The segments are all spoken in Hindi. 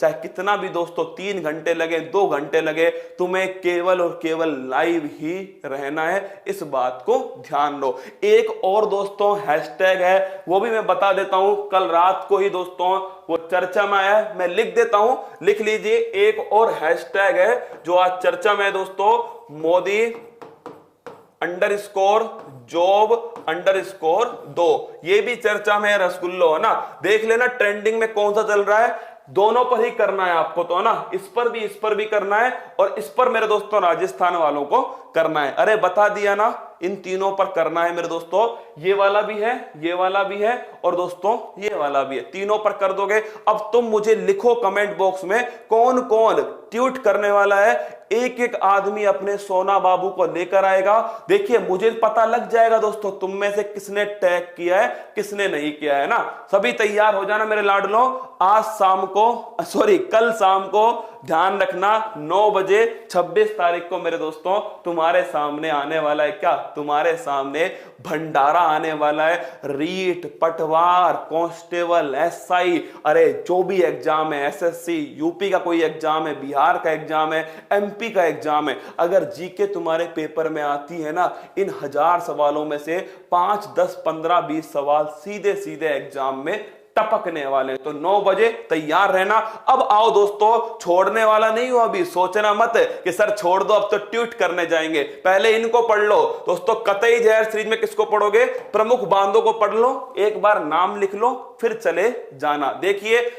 चाहे कितना भी दोस्तों 3 घंटे लगे, 2 घंटे लगे, तुम्हें केवल और केवल लाइव ही रहना है। इस बात को ध्यान लो। एक और दोस्तों हैशटैग है, वो भी मैं बता देता हूं। कल रात को ही दोस्तों वो चर्चा में आया, मैं लिख देता हूं, लिख लीजिए। एक और हैशटैग है जो आज चर्चा में है दोस्तों, मोदी _जॉब_2। ये भी चर्चा में है रसगुल्लो, है ना। देख लेना ट्रेंडिंग में कौन सा चल रहा है। दोनों पर ही करना है आपको तो, है ना। इस पर भी करना है, और इस पर मेरे दोस्तों राजस्थान वालों को करना है। अरे बता दिया ना, इन तीनों पर करना है मेरे दोस्तों। ये वाला भी है, ये वाला भी है, और दोस्तों ये वाला भी है। तीनों पर कर दोगे। अब तुम मुझे लिखो कमेंट बॉक्स में कौन कौन ट्वीट करने वाला है। एक एक आदमी अपने सोना बाबू को लेकर आएगा। देखिए मुझे पता लग जाएगा दोस्तों तुम में से किसने टैग किया है, किसने नहीं किया है ना। सभी तैयार हो जाना मेरे लाडलों। आज शाम को, कल शाम को ध्यान रखना 9 बजे 26 तारीख को मेरे दोस्तों तुम्हारे सामने आने वाला है। क्या तुम्हारे सामने भंडारा आने वाला है। रीट, पटवार, कांस्टेबल, एसआई, अरे जो भी एग्जाम है, एसएससी, यूपी का कोई एग्जाम है, बिहार का एग्जाम है, एमपी का एग्जाम है, अगर जीके तुम्हारे पेपर में आती है ना, इन 1000 सवालों में से 5, 10, 15, 20 सवाल सीधे सीधे एग्जाम में टपकने वाले। तो 9 बजे तैयार रहना। अब आओ दोस्तों, छोड़ने वाला नहीं हो अभी। सोचना मत कि सर छोड़ दो, अब तो ट्वीट करने जाएंगे। पहले इनको पढ़ लो दोस्तों। कतई जहर सीरीज में किसको पढ़ोगे? प्रमुख बांधों को पढ़ लो, एक बार नाम लिख लो, फिर चले जाना। देखिए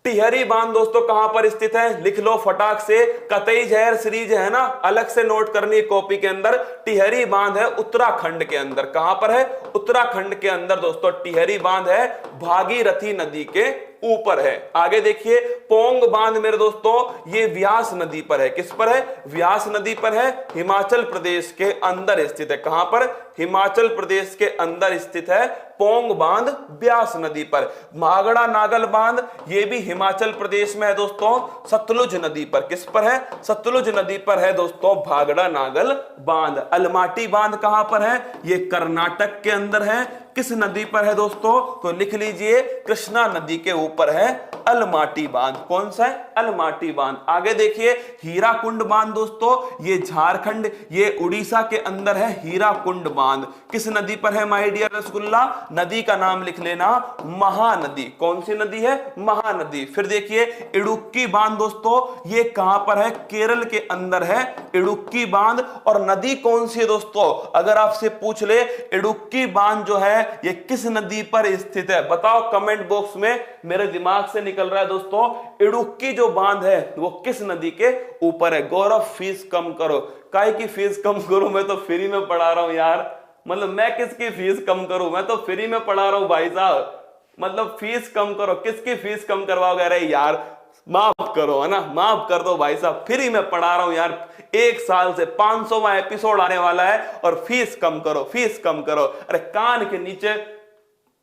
टिहरी बांध दोस्तों कहां पर स्थित है, लिख लो फटाक से। कतई जहर सीरीज है ना, अलग से नोट करनी है कॉपी के अंदर। टिहरी बांध है उत्तराखंड के अंदर। कहां पर है? उत्तराखंड के अंदर दोस्तों टिहरी बांध है, भागीरथी नदी के ऊपर है। आगे देखिए पोंग बांध मेरे दोस्तों, ये व्यास नदी पर है। किस पर है? व्यास नदी पर है, हिमाचल प्रदेश के अंदर स्थित है। कहां पर? हिमाचल प्रदेश के अंदर स्थित है पोंग बांध, व्यास नदी पर। भागड़ा नागल बांध, ये भी हिमाचल प्रदेश में है दोस्तों, सतलुज नदी पर। किस पर है? सतलुज नदी पर है दोस्तों भागड़ा नागल बांध। अलमाटी बांध कहां पर है? ये कर्नाटक के अंदर है। किस नदी पर है दोस्तों? तो लिख लीजिए कृष्णा नदी के ऊपर है अलमाटी बांध। कौन सा है? अलमाटी बांध। आगे देखिए हीराकुंड बांध दोस्तों, ये झारखंड, ये उड़ीसा के अंदर है हीराकुंड बांध। किस नदी पर है माय डियर रसगुल्ला? नदी का नाम लिख लेना, महानदी। कौन सी नदी है? महानदी। फिर देखिए इडुक्की बांध दोस्तों, ये कहां पर है? केरल के अंदर है इडुक्की बांध। और नदी कौन सी है दोस्तों? अगर आपसे पूछ ले इडुक्की बांध जो है ये किस नदी पर स्थित है, बताओ कमेंट बॉक्स में। मेरे दिमाग से निकल रहा है दोस्तों, इडुक्की जो बांध है वो किस नदी के ऊपर है। गौरव फीस कम करो। काहे की फीस कम करो? मैं तो फ्री में पढ़ा रहा हूं यार। मतलब मैं किसकी फीस कम करूं? मैं तो फ्री में पढ़ा रहा हूं भाई साहब। मतलब फीस कम करो, किसकी फीस कम करवाओगे? अरे यार माफ करो, है ना, माफ कर दो भाई साहब। फ्री में पढ़ा रहा हूं यार। 1 साल से 500वां एपिसोड आने वाला है और फीस कम करो, फीस कम करो। अरे कान के नीचे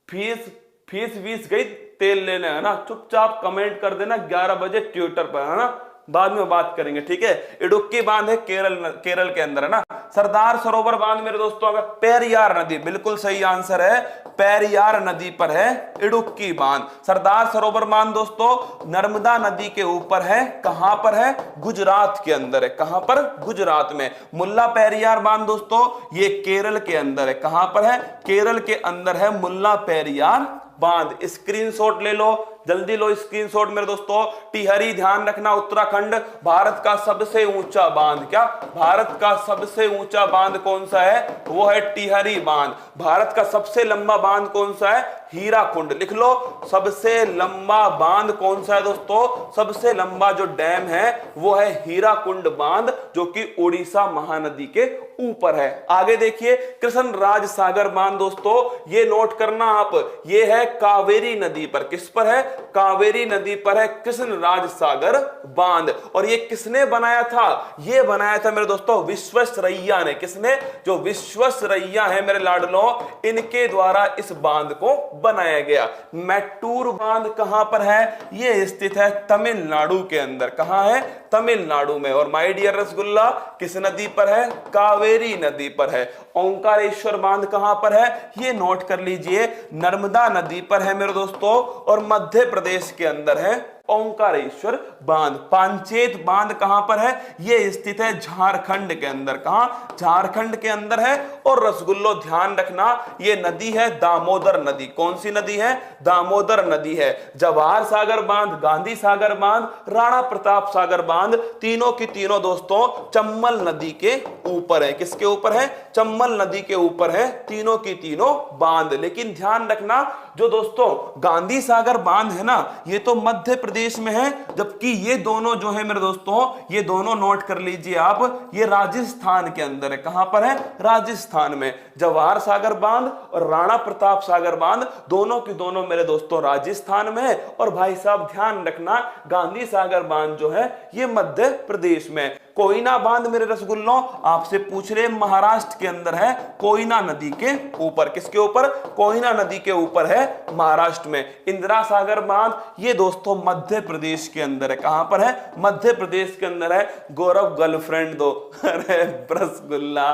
फीस गई तेल लेने, है ना। चुपचाप कमेंट कर देना 11 बजे ट्विटर पर, है ना। बाद में बात करेंगे, ठीक है। इडुक्की बांध है केरल के अंदर, है ना। सरदार सरोवर बांध मेरे दोस्तों, अगर पेरियार नदी, बिल्कुल सही आंसर है, पेरियार नदी पर है इडुक्की बांध। सरदार सरोवर बांध दोस्तों नर्मदा नदी के ऊपर है। कहां पर है? गुजरात के अंदर है। कहां पर? गुजरात में। मुल्ला पेरियार बांध दोस्तों ये केरल के अंदर है। कहां पर है? केरल के अंदर है मुल्ला पेरियार बांध। स्क्रीनशॉट ले लो, जल्दी लो स्क्रीनशॉट मेरे दोस्तों। टिहरी ध्यान रखना, उत्तराखंड। भारत का सबसे ऊंचा बांध, क्या भारत का सबसे ऊंचा बांध कौन सा है? वो है टिहरी बांध। भारत का सबसे लंबा बांध कौन सा है? हीराकुंड। लिख लो सबसे लंबा बांध कौन सा है दोस्तों? सबसे लंबा जो डैम है वो है हीराकुंड बांध, जो कि उड़ीसा महानदी के ऊपर है। आगे देखिए कृष्ण राज सागर बांध दोस्तों, ये नोट करना आप, ये है कावेरी नदी पर। किस पर है? कावेरी नदी पर है कृष्ण राज सागर बांध। और ये किसने बनाया था? ये बनाया था मेरे दोस्तों विश्वेश्वरैया ने। किसने? जो विश्वेश्वरैया है मेरे लाडलों, इनके द्वारा इस बांध को बनाया गया। मैटूर बांध कहां पर है? ये स्थित है तमिलनाडु के अंदर। कहां है? तमिलनाडु में। और माय डियर रसगुल्ला किस नदी पर है? कावेरी नदी पर है। ओंकारेश्वर बांध कहां पर है? ये नोट कर लीजिए, नर्मदा नदी पर है मेरे दोस्तों, और मध्य प्रदेश के अंदर है ओंकारेश्वर बांध। पांचेत बांध कहां पर है? ये स्थित है झारखंड के अंदर। कहां? झारखंड के अंदर है। और रसगुल्लो ध्यान रखना, ये नदी है दामोदर नदी। कौन सी नदी है? दामोदर नदी है। जवाहर सागर बांध, गांधी सागर बांध, राणा प्रताप सागर बांध, तीनों की तीनों दोस्तों चंबल नदी के ऊपर है। किसके ऊपर है? चंबल नदी के ऊपर है तीनों की तीनों बांध। लेकिन ध्यान रखना, जो दोस्तों गांधी सागर बांध है ना, ये तो मध्य प्रदेश में है, जबकि ये दोनों जो है मेरे दोस्तों, ये दोनों नोट कर लीजिए आप, ये राजस्थान के अंदर है। कहां पर है? राजस्थान में। जवाहर सागर बांध और राणा प्रताप सागर बांध दोनों की दोनों मेरे दोस्तों राजस्थान में है। और भाई साहब ध्यान रखना, गांधी सागर बांध जो है ये मध्य प्रदेश में। कोयना बांध मेरे रसगुल्लों आपसे पूछ रहे, महाराष्ट्र के अंदर है, कोयना नदी के ऊपर। किसके ऊपर? कोयना नदी के ऊपर है, महाराष्ट्र में। इंदिरा सागर बांध ये दोस्तों मध्य प्रदेश के अंदर है। कहां पर है? मध्य प्रदेश के अंदर है। गौरव गर्लफ्रेंड दो। अरे रसगुल्ला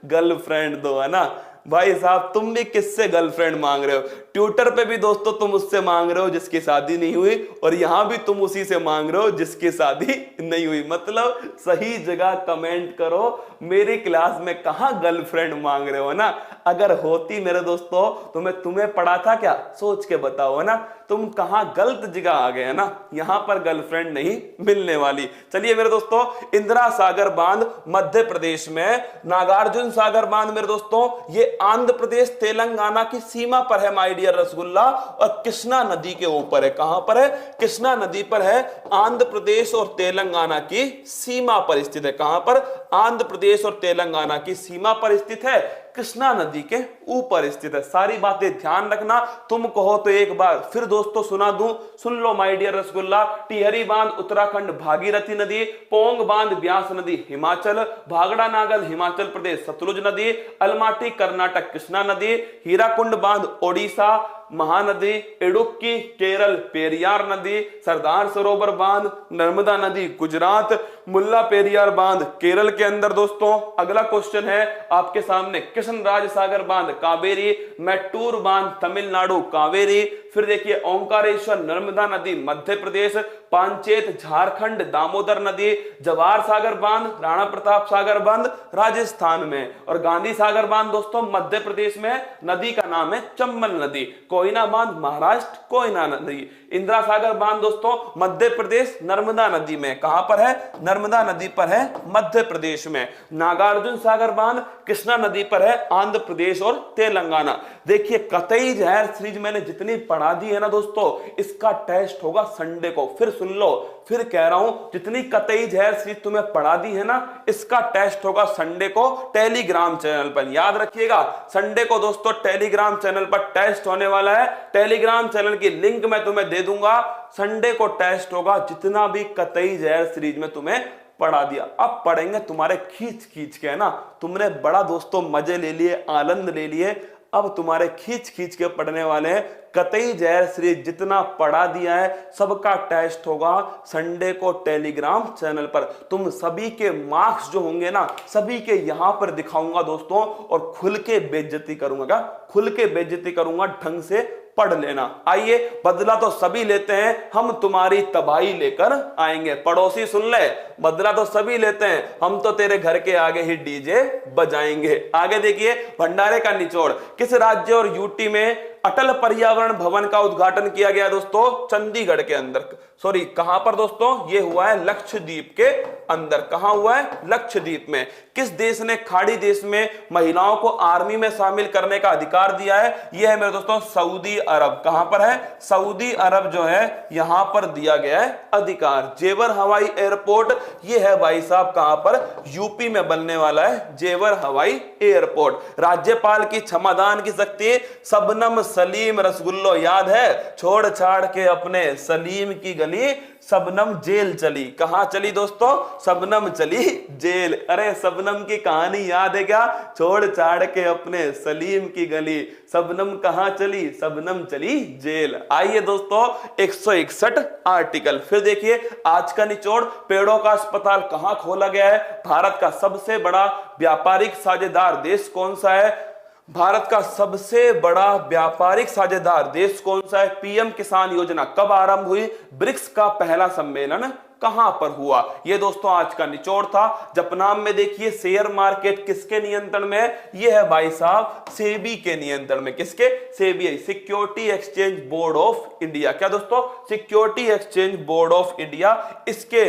गर्लफ्रेंड दो, है ना भाई साहब। तुम भी किससे गर्लफ्रेंड मांग रहे हो? ट्विटर पे भी दोस्तों तुम उससे मांग रहे हो जिसकी शादी नहीं हुई, और यहां भी तुम उसी से मांग रहे हो जिसकी शादी नहीं हुई। मतलब सही जगह कमेंट करो। मेरी क्लास में कहां गर्लफ्रेंड मांग रहे हो ना? अगर होती मेरे दोस्तों तो मैं तुम्हें पढ़ा था क्या? सोच के बताओ, है ना। तुम कहां गलत जगह आ गए, है ना। यहां पर गर्लफ्रेंड नहीं मिलने वाली। चलिए मेरे दोस्तों, इंदिरा सागर बांध मध्य प्रदेश में। नागार्जुन सागर बांध मेरे दोस्तों ये आंध्र प्रदेश तेलंगाना की सीमा पर है माय डियर रसगुल्ला, और कृष्णा नदी के ऊपर है। कहां पर है? कृष्णा नदी पर है। आंध्र प्रदेश और तेलंगाना की सीमा पर स्थित है। कहां पर? आंध्र प्रदेश और तेलंगाना की सीमा पर स्थित है, कृष्णा नदी के ऊपर स्थित है। सारी बातें ध्यान रखना। तुम कहो तो एक बार फिर दोस्तों सुना दूं, सुन लो माय डियर रसगुल्ला। टिहरी बांध उत्तराखंड भागीरथी नदी, पोंग बांध ब्यास नदी हिमाचल, भागड़ा नागल हिमाचल प्रदेश सतलुज नदी, अलमाटी कर्नाटक कृष्णा नदी, हीराकुंड बांध ओडिशा महानदी, इडुक्की केरल पेरियार नदी, सरदार सरोवर बांध नर्मदा नदी गुजरात, मुल्ला पेरियार बांध केरल के अंदर। दोस्तों अगला क्वेश्चन है आपके सामने, कृष्णराज सागर बांध कावेरी, मैट्टूर बांध तमिलनाडु कावेरी। फिर देखिए ओंकारेश्वर नर्मदा नदी मध्य प्रदेश, पांचेत झारखंड दामोदर नदी, जवाहर सागर बांध राणा प्रताप सागर बांध राजस्थान में, और गांधी सागर बांध दोस्तों मध्य प्रदेश में। नदी का नाम है चंबल नदी। कोयना बांध महाराष्ट्र कोयना नदी। इंदिरा सागर बांध दोस्तों मध्य प्रदेश नर्मदा नदी में। कहां पर है? नर्मदा नदी पर है, मध्य प्रदेश में। नागार्जुन सागर बांध कृष्णा नदी पर है, आंध्र प्रदेश और तेलंगाना। देखिए कतई जहर सीरीज मैंने जितनी पढ़ा दी है ना दोस्तों, इसका टेस्ट होगा संडे को। फिर सुन लो, फिर कह रहा हूं, जितनी कतई जहर सीरीज तुम्हें पढ़ा दी है ना, इसका टेस्ट होगा संडे को टेलीग्राम चैनल पर। याद रखिएगा, संडे को दोस्तों टेलीग्राम चैनल पर टेस्ट होने वाला है। टेलीग्राम चैनल की लिंक मैं तुम्हें दे दूंगा। संडे को टेस्ट होगा, जितना भी कतई जहर सीरीज में तुम्हें पढ़ा दिया। अब पढ़ेंगे तुम्हारे खींच खींच के, है ना। तुमने बड़ा दोस्तों मजे ले लिए, आनंद ले लिए। अब तुम्हारे खींच खींच के पढ़ने वाले हैं। कतई जहर सीरीज जितना पढ़ा दिया है सबका टेस्ट होगा संडे को टेलीग्राम चैनल पर। तुम सभी के मार्क्स जो होंगे ना, सभी के यहां पर दिखाऊंगा दोस्तों, और खुल के बेइज्जती करूंगा। क्या? खुल के बेइज्जती करूंगा, ढंग से पढ़ लेना। आइए, बदला तो सभी लेते हैं, हम तुम्हारी तबाही लेकर आएंगे। पड़ोसी सुन ले, बदला तो सभी लेते हैं, हम तो तेरे घर के आगे ही डीजे बजाएंगे। आगे देखिए, भंडारे का निचोड़। किस राज्य और यूटी में अटल पर्यावरण भवन का उद्घाटन किया गया दोस्तों? चंडीगढ़ के अंदर। सॉरी, कहां पर दोस्तों? ये हुआ है लक्षद्वीप के अंदर। कहां हुआ है? लक्षद्वीप में। किस देश ने खाड़ी देश में महिलाओं को आर्मी में शामिल करने का अधिकार दिया है? यह है मेरे दोस्तों सऊदी अरब। कहां पर है? सऊदी अरब जो है यहां पर दिया गया है अधिकार। जेवर हवाई एयरपोर्ट, यह है भाई साहब कहां पर? यूपी में बनने वाला है जेवर हवाई एयरपोर्ट। राज्यपाल की क्षमादान की शक्ति, शबनम सलीम रसगुल्लो याद है? छोड़ छाड़ के अपने सलीम की गली, शबनम जेल चली। कहां चली दोस्तों? शबनम चली जेल। अरे शबनम की कहानी याद है क्या? छोड़ छाड़ के अपने सलीम की गली, शबनम कहां चली? शबनम चली जेल। आइए दोस्तों 161 आर्टिकल। फिर देखिए आज का निचोड़, पेड़ों का अस्पताल कहां खोला गया है? भारत का सबसे बड़ा व्यापारिक साझेदार देश कौन सा है? भारत का सबसे बड़ा व्यापारिक साझेदार देश कौन सा है? पीएम किसान योजना कब आरंभ हुई? ब्रिक्स का पहला सम्मेलन कहां पर हुआ? ये दोस्तों आज का निचोड़ था। जपनाम में देखिए शेयर मार्केट किसके नियंत्रण में है? ये है भाई साहब सेबी के नियंत्रण में। किसके? SEBI, security exchange board of India. क्या दोस्तों? Security exchange board of India, इसके